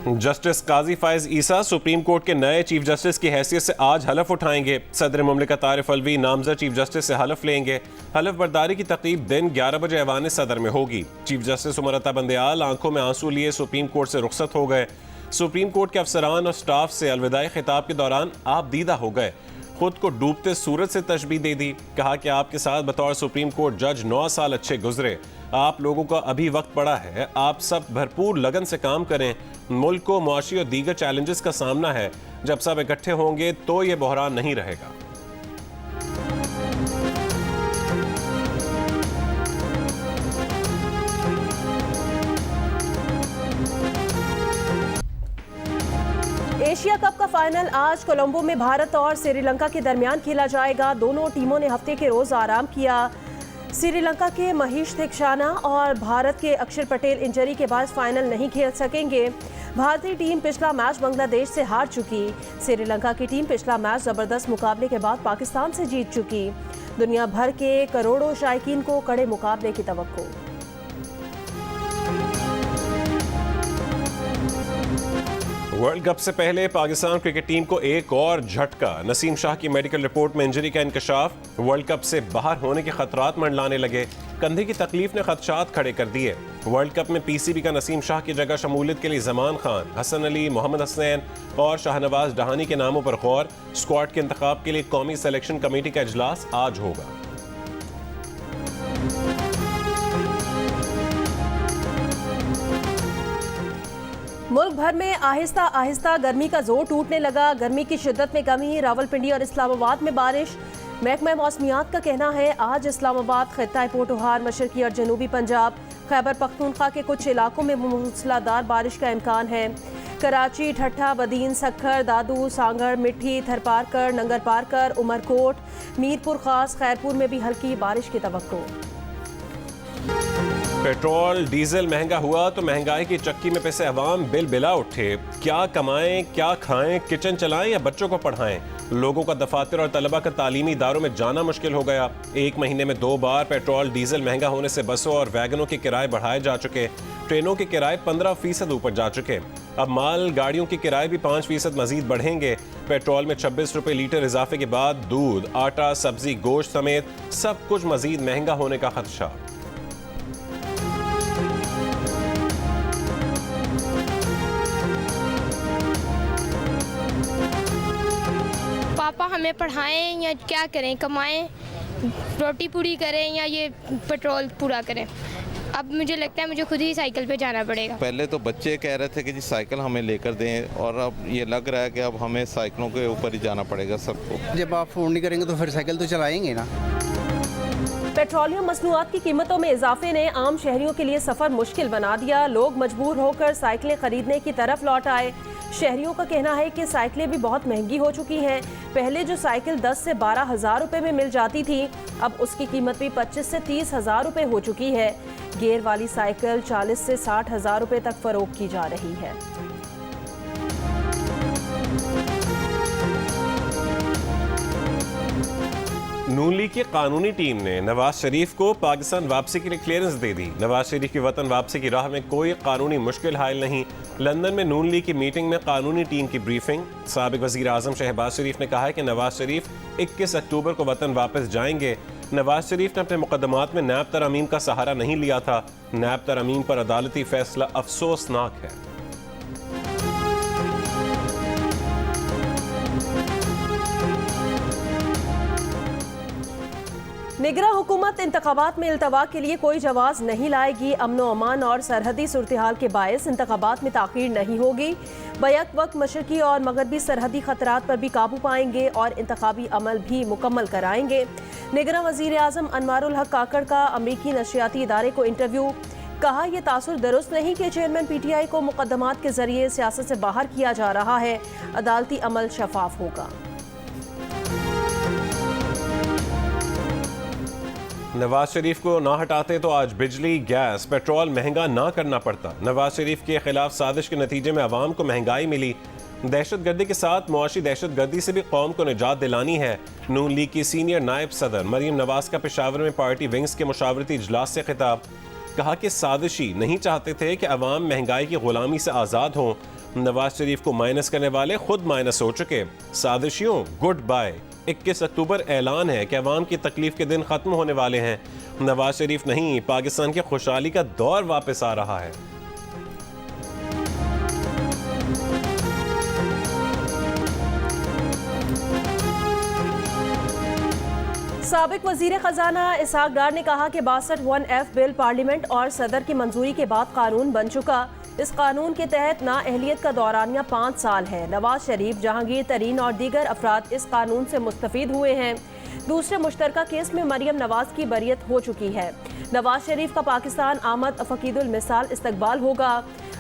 Justice काजी फायज ईसा supreme court के नए chief justice की हैसियत से आज हलफ उठाएंगे। सदर मुमलिकत आरिफ अलवी नामजद चीफ जस्टिस से हलफ लेंगे। हलफ बर्दारी की तकरीब दिन 11 बजे ऐवान सदर में होगी। चीफ जस्टिस उमर अता बंदयाल आंखों में आंसू लिए सुप्रीम कोर्ट से रुखसत हो गए। सुप्रीम कोर्ट के अफसरान और स्टाफ से अलविदाई खिताब के दौरान आप दीदा हो गए। खुद को डूबते सूरज से तशबीह दे दी। कहा कि आपके साथ बतौर सुप्रीम कोर्ट जज 9 साल अच्छे गुजरे। आप लोगों का अभी वक्त पड़ा है, आप सब भरपूर लगन से काम करें। मुल्क को मुआशी और दीगर चैलेंजेस का सामना है। जब सब इकट्ठे होंगे तो ये बहरान नहीं रहेगा। एशिया कप का फाइनल आज कोलंबो में भारत और श्रीलंका के दरमियान खेला जाएगा। दोनों टीमों ने हफ्ते के रोज आराम किया। श्रीलंका के महेश थिक्शाना और भारत के अक्षर पटेल इंजरी के बाद फाइनल नहीं खेल सकेंगे। भारतीय टीम पिछला मैच बांग्लादेश से हार चुकी। श्रीलंका की टीम पिछला मैच जबरदस्त मुकाबले के बाद पाकिस्तान से जीत चुकी। दुनिया भर के करोड़ों शायकीन को कड़े मुकाबले की तवक्को। वर्ल्ड कप से पहले पाकिस्तान क्रिकेट टीम को एक और झटका। नसीम शाह की मेडिकल रिपोर्ट में इंजरी का इंकशाफ। वर्ल्ड कप से बाहर होने के खतरात मंडलाने लगे। कंधे की तकलीफ ने खदशात खड़े कर दिए। वर्ल्ड कप में पीसीबी का नसीम शाह की जगह शमूलियत के लिए जमान खान, हसन अली, मोहम्मद हसनैन और शाहनवाज डहानी के नामों पर गौर। स्क्वाड के इंतखाब के लिए कौमी सिलेक्शन कमेटी का इजलास आज होगा। मुल्क भर में आहिस्ता आहिस्ता गर्मी का जोर टूटने लगा। गर्मी की शिद्दत में कमी। रावलपिंडी और इस्लामाबाद में बारिश। महकमा मौसमियात का कहना है आज इस्लामाबाद, खित्ता पोटोहार, मशरकी और जनूबी पंजाब, खैबर पख्तूनख्वा के कुछ इलाकों में मूसलाधार बारिश का इम्कान है। कराची, ठट्ठा, बदीन, सक्खर, दादू, सांगड़, मिट्ठी, थरपारकर, नंगर पारकर, उमरकोट, मीरपुर खास, खैरपुर में भी हल्की बारिश की तवक्को। पेट्रोल डीजल महंगा हुआ तो महंगाई की चक्की में पिसे अवाम बिल बिला उठे। क्या कमाएं, क्या खाएं, किचन चलाएं या बच्चों को पढ़ाएं। लोगों का दफातर और तलबा का तालीमी इदारों में जाना मुश्किल हो गया। एक महीने में 2 बार पेट्रोल डीजल महंगा होने से बसों और वैगनों के किराए बढ़ाए जा चुके। ट्रेनों के किराए 15% ऊपर जा चुके। अब माल गाड़ियों के किराए भी 5% मजीद बढ़ेंगे। पेट्रोल में 26 रुपए लीटर इजाफे के बाद दूध, आटा, सब्जी, गोश्त समेत सब कुछ मजीद महंगा होने का खदशा। पापा हमें पढ़ाएं या क्या करें, कमाएं, रोटी पूरी करें या ये पेट्रोल पूरा करें। अब मुझे लगता है मुझे खुद ही साइकिल पे जाना पड़ेगा। पहले तो बच्चे कह रहे थे कि जी साइकिल हमें लेकर दें, और अब ये लग रहा है कि अब हमें साइकिलों के ऊपर ही जाना पड़ेगा सबको। जब आप फ़ोन नहीं करेंगे तो फिर साइकिल तो चलाएंगे ना। पेट्रोलियम मसनूआत की कीमतों में इजाफे ने आम शहरियों के लिए सफ़र मुश्किल बना दिया। लोग मजबूर होकर साइकिलें खरीदने की तरफ लौट आए। शहरियों का कहना है कि साइकिलें भी बहुत महंगी हो चुकी हैं। पहले जो साइकिल 10 से 12 हज़ार रुपये में मिल जाती थी, अब उसकी कीमत भी 25 से 30 हज़ार रुपये हो चुकी है। गियर वाली साइकिल 40 से 60 हज़ार रुपये तक फरोख्त की जा रही है। नून लीग की कानूनी टीम ने नवाज शरीफ को पाकिस्तान वापसी के लिए क्लियरेंस दे दी। नवाज शरीफ की वतन वापसी की राह में कोई कानूनी मुश्किल हाल नहीं। लंदन में नून लीग की मीटिंग में कानूनी टीम की ब्रीफिंग। साबिक वजीर आजम शहबाज शरीफ ने कहा है कि नवाज शरीफ 21 अक्टूबर को वतन वापस जाएंगे। नवाज शरीफ ने अपने मुकदमात में नैब तरमीम का सहारा नहीं लिया था। नैब तरमीम पर अदालती फैसला अफसोसनाक है। निगरां हुकूमत इंतखाबात में इल्तवा के लिए कोई जवाब नहीं लाएगी। अमनो अमान और सरहदी सूरत-ए-हाल के बायस इंतखाबात में ताख़ीर नहीं होगी। बैक वक्त मशरकी और मगरबी सरहदी खतरात पर भी काबू पाएंगे और इंतखाबी अमल भी मुकम्मल कराएंगे। निगरां वज़ीर आज़म अनवारुल हक काकड़ का अमरीकी नशरियाती इदारे को इंटरव्यू। कहा यह तासुर दुरुस्त नहीं कि चेयरमैन PTI को मुकदमात के जरिए सियासत से बाहर किया जा रहा है। अदालती अमल शफाफ होगा। नवाज शरीफ को ना हटाते तो आज बिजली, गैस, पेट्रोल महंगा ना करना पड़ता। नवाज शरीफ के खिलाफ साजिश के नतीजे में अवाम को महंगाई मिली। दहशतगर्दी के साथ मुआशी दहशतगर्दी से भी कौम को निजात दिलानी है। नून लीग की सीनियर नायब सदर मरीम नवाज का पेशावर में पार्टी विंग्स के मुशावरती इजलास से खिताब। कहा कि साजिशी नहीं चाहते थे कि अवाम महंगाई की गुलामी से आज़ाद हों। नवाज शरीफ को माइनस करने वाले खुद माइनस हो चुके। साजिशियों गुड बाय। 21 अक्टूबर ऐलान है कि अवाम की तकलीफ के दिन खत्म होने वाले हैं। नवाज शरीफ नहीं, पाकिस्तान की खुशहाली का दौर वापस आ रहा है। साबिक वजीर खजाना इसहाक डार ने कहा कि 62(1)F बिल पार्लियामेंट और सदर की मंजूरी के बाद कानून बन चुका। इस कानून के तहत नाअहलियत का दौरानिया 5 साल है। नवाज शरीफ, जहांगीर तरीन और दीगर अफराद इस कानून से मुस्तफीद हुए हैं। दूसरे मुश्तरका केस में मरियम नवाज की बरियत हो चुकी है। नवाज शरीफ का पाकिस्तान आमद फकीदुल मिसाल इस्तकबाल होगा।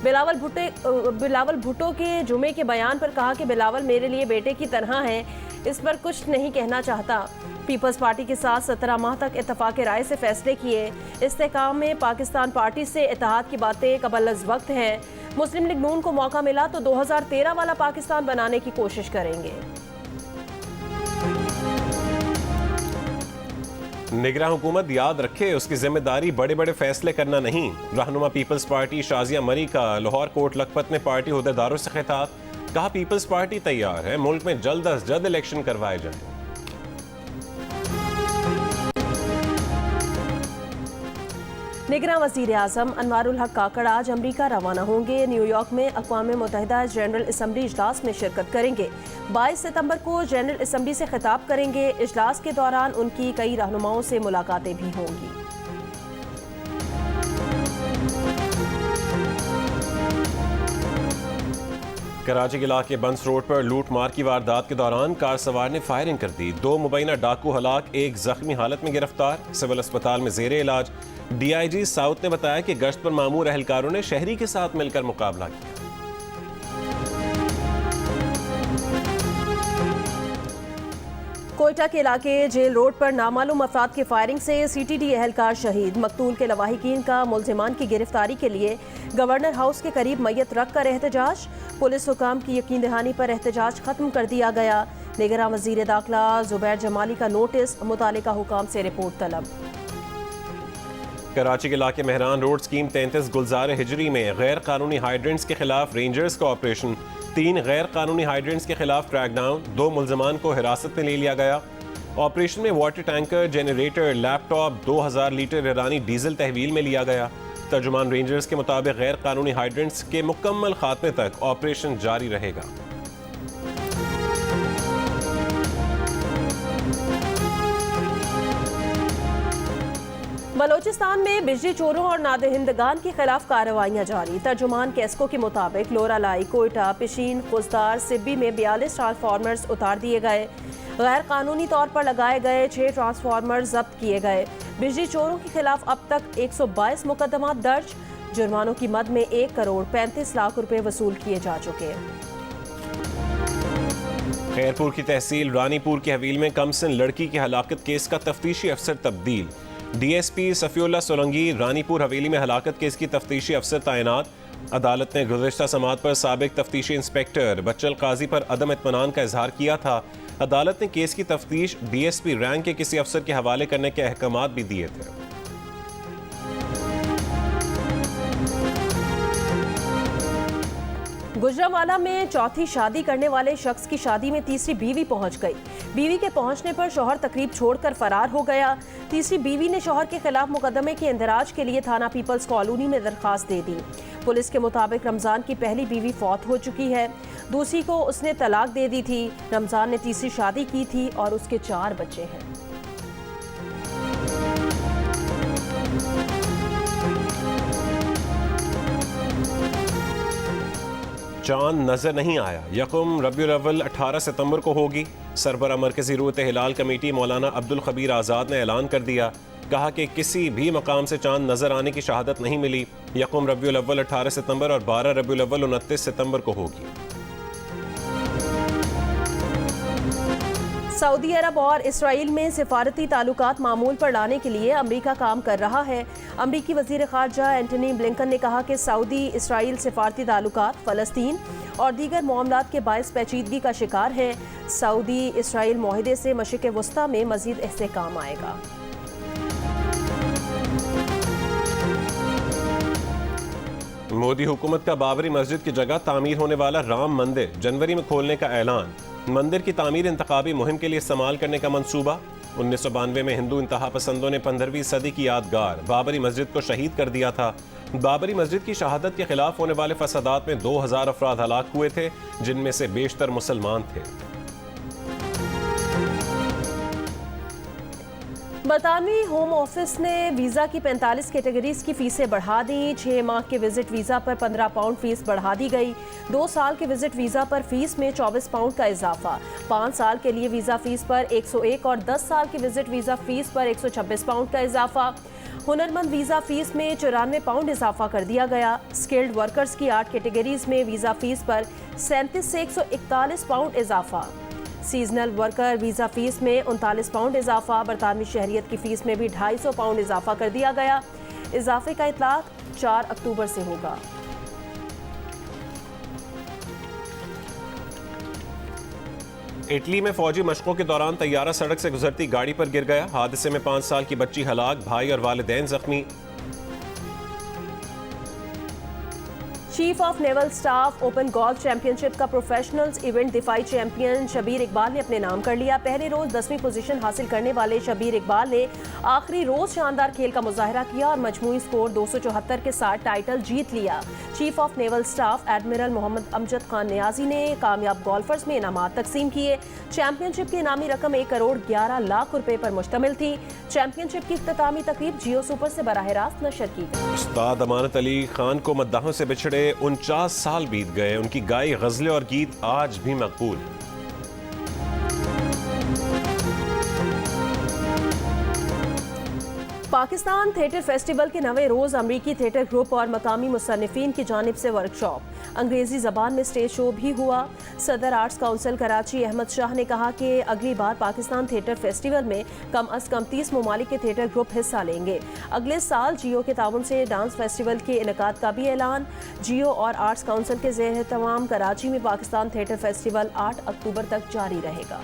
बिलावल भुट्टो के जुमे के बयान पर कहा कि बिलावल मेरे लिए बेटे की तरह हैं, इस पर कुछ नहीं कहना चाहता। पीपल्स पार्टी के साथ 17 माह तक इत्तफाक राय से फैसले किए। इस्तेहकाम में पाकिस्तान पार्टी से इत्तेहाद की बातें कबल वक्त हैं। मुस्लिम लीग नून को मौका मिला तो 2013 वाला पाकिस्तान बनाने की कोशिश करेंगे। निगरान हुकूमत याद रखे, उसकी जिम्मेदारी बड़े बड़े फैसले करना नहीं। रहनुमा पीपल्स पार्टी शाजिया मरी का लाहौर कोट लखपत में पार्टी अहदेदारों से खिताब। कहा पीपल्स पार्टी तैयार है, मुल्क में जल्द अज जल्द इलेक्शन करवाए जाए। निगरान वज़ीर आज़म अनवारुल हक काकड़ आज अमरीका रवाना होंगे। न्यूयॉर्क में अक़वाम मुत्तहिदा जनरल असम्बली इजलास में शिरकत करेंगे। 22 सितंबर को जनरल असम्बली से खिताब करेंगे। इजलास के दौरान उनकी कई रहनुमाओं से मुलाकातें भी होंगी। कराची के इलाके बंस रोड पर लूट मार की वारदात के दौरान कार सवार ने फायरिंग कर दी। 2 मुबैना डाकू हलाक, एक जख्मी हालत में गिरफ्तार, सिविल अस्पताल में जेरे इलाज। DIG साउथ ने बताया कि गश्त पर मामूर एहलकारों ने शहरी के साथ मिलकर मुकाबला किया। कोयटा के इलाके जेल रोड पर नामालूम अफराद की फायरिंग से CTD एहलकार शहीद। मकतूल के लवाहिकीन का मुल्जिमान की गिरफ्तारी के लिए गवर्नर हाउस के करीब मैयत रख कर एहतजाज। पुलिस हुकाम की यकीन दहानी पर एहतजाज खत्म कर दिया गया। निगरान वजीर दाखिला जुबैर जमाली का नोटिस, मुतालिका हुकाम से रिपोर्ट तलब। कराची के इलाके मेहरान रोड स्कीम 33 गुलजार हिजरी में गैर कानूनी हाइड्रेंट्स के खिलाफ रेंजर्स का ऑपरेशन। 3 गैर कानूनी हाइड्रेंट्स के खिलाफ क्रैकडाउन। 2 मुल्जमान को हिरासत में ले लिया गया। ऑपरेशन में water tanker, generator, laptop, 2000 litre ईरानी डीजल तहवील में लिया गया। तर्जुमान रेंजर्स के मुताबिक गैर कानूनी हाइड्रेंट्स के मुकम्मल खात्मे तक ऑपरेशन जारी रहेगा। बलोचिस्तान में बिजली चोरों और नादहिंदगान के खिलाफ कार्रवाइयां जारी। तर्जुमान केस्को के मुताबिक लोरालाई, कोयटा, पिशीन, खुजदार, सिब्बी में 42 ट्रांसफार्मर्स उतार दिए गए। गैर कानूनी तौर पर लगाए गए 6 ट्रांसफार्मर जब्त किए गए। बिजली चोरों के खिलाफ अब तक 122 मुकदमा दर्ज। जुर्मानों की मद में 1 करोड़ 35 लाख रुपए वसूल किए जा चुके हैं। खैरपुर की तहसील रानीपुर की हवेली में कमसिन लड़की की हलाकत केस का तफ्तीशी अफसर तब्दील। DSP सफ़ीउल्लाह सोलंगी रानीपुर हवेली में हलाकत केस की तफ्तीशी अफसर तैनात। अदालत ने गुज़िश्ता समात पर साबिक तफ्तीशी इंस्पेक्टर बच्चल काजी पर अदम इत्मीनान का इजहार किया था। अदालत ने केस की तफ्तीश DSP रैंक के किसी अफसर के हवाले करने के अहकामात भी दिए थे। गुजरांवाला में चौथी शादी करने वाले शख्स की शादी में तीसरी बीवी पहुंच गई। बीवी के पहुंचने पर शौहर तकरीब छोड़कर फरार हो गया। तीसरी बीवी ने शौहर के खिलाफ मुकदमे के इंदराज के लिए थाना पीपल्स कॉलोनी में दरखास्त दे दी। पुलिस के मुताबिक रमजान की पहली बीवी फौत हो चुकी है, दूसरी को उसने तलाक दे दी थी। रमजान ने तीसरी शादी की थी और उसके 4 बच्चे हैं। चांद नजर नहीं आया। यकम रबीउल अव्वल 18 सितंबर को होगी। सरबरा मरकजी रूत हिलाल कमेटी मौलाना अब्दुल खबीर आज़ाद ने ऐलान कर दिया। कहा कि किसी भी मकाम से चांद नजर आने की शहादत नहीं मिली। यकम रबीउल अव्वल 18 सितंबर और 12 रबीउल अव्वल 29 सितंबर को होगी। सऊदी अरब और इसराइल में सिफारती ताल्लुकात मामूल पर लाने के लिए अमरीका काम कर रहा है। अमरीकी वजीर खारजा एंटनी ब्लिंकन ने कहा कि सऊदी इसराइल सिफारती ताल्लुकात फ़लस्तीन और दीगर मामलात के बायस पेचीदगी का शिकार हैं। सऊदी इसराइल मुआहदे से मशरिक़ वस्ता में मज़ीद इस्तेहकाम आएगा। मोदी हुकूमत का बाबरी मस्जिद की जगह तामीर होने वाला राम मंदिर जनवरी में खोलने का ऐलान। मंदिर की तामीर इंतखाबी मुहिम के लिए इस्तेमाल करने का मंसूबा। 1992 में हिंदू इंतहा पसंदों ने 15वीं सदी की यादगार बाबरी मस्जिद को शहीद कर दिया था। बाबरी मस्जिद की शहादत के खिलाफ होने वाले फसादात में 2000 अफराद हलाक हुए थे, जिनमें से बेशतर मुसलमान थे। बरतानवी होम ऑफिस ने वीज़ा की 45 कैटेगरीज की फीसें बढ़ा दी। 6 माह के विजिट वीज़ा पर 15 पाउंड फीस बढ़ा दी गई। 2 साल के विजिट वीज़ा पर फीस में 24 पाउंड का इजाफा। 5 साल के लिए वीज़ा फीस पर 101 और 10 साल की विजिट वीज़ा फीस पर 126 पाउंड का इजाफा। हुनरमंद वीज़ा फीस में 94 पाउंड इजाफा कर दिया गया। स्किल्ड वर्कर्स की 8 कैटेगरीज में वीज़ा फीस पर 37 से 141 पाउंड इजाफा। सीजनल वर्कर वीज़ा फीस में 39 पाउंड इजाफा। बरतानवी शहरियत की फीस में भी 250 पाउंड इजाफा कर दिया गया। इजाफे का इतलाक 4 अक्टूबर से होगा। इटली में फौजी मशकों के दौरान तैयारा सड़क से गुजरती गाड़ी पर गिर गया। हादसे में 5 साल की बच्ची हलाक, भाई और वालिदैन जख्मी। Chief of naval Staff Open golf championship का प्रोफेशनल्स इवेंट दिफाई चैंपियन शबीर इकबाल ने अपने नाम कर लिया। पहले रोज 10वीं पोजीशन हासिल करने वाले शबीर इकबाल ने आखिरी रोज शानदार खेल का मुजाहरा किया और मजमूई स्कोर 274 के साथ टाइटल जीत लिया। Chief of naval staff admiral Mohammad Amjad Khan Niazi ने कामयाब गोल्फर्स में इनामात तकसीम किए। चैंपियनशिप की इनामी रकम 1 करोड़ 11 लाख रुपए पर मुश्तमिल थी। चैंपियनशिप की इख्तितामी तकरीब जियो सुपर से बराह रास्त नशर की गई। उस्ताद अमानत अली खान को मद्दाहों से बिछड़े 49 साल बीत गए। उनकी गाई गजलें और गीत आज भी मकबूल। पाकिस्तान थिएटर फेस्टिवल के 9वें रोज अमरीकी थिएटर ग्रुप और मकामी मुसन्निफीन की जानिब से वर्कशॉप, अंग्रेजी जबान में स्टेज शो भी हुआ। सदर आर्ट्स काउंसिल कराची अहमद शाह ने कहा कि अगली बार पाकिस्तान थिएटर फेस्टिवल में कम अज कम 30 ममालिक के थिएटर ग्रुप हिस्सा लेंगे। अगले साल जियो के ताउन से डांस फेस्टिवल के इनेकाद का भी ऐलान। जियो और आर्ट्स काउंसिल के ज़ेर एहतमाम कराची में पाकिस्तान थिएटर फेस्टिवल 8 अक्टूबर तक जारी रहेगा।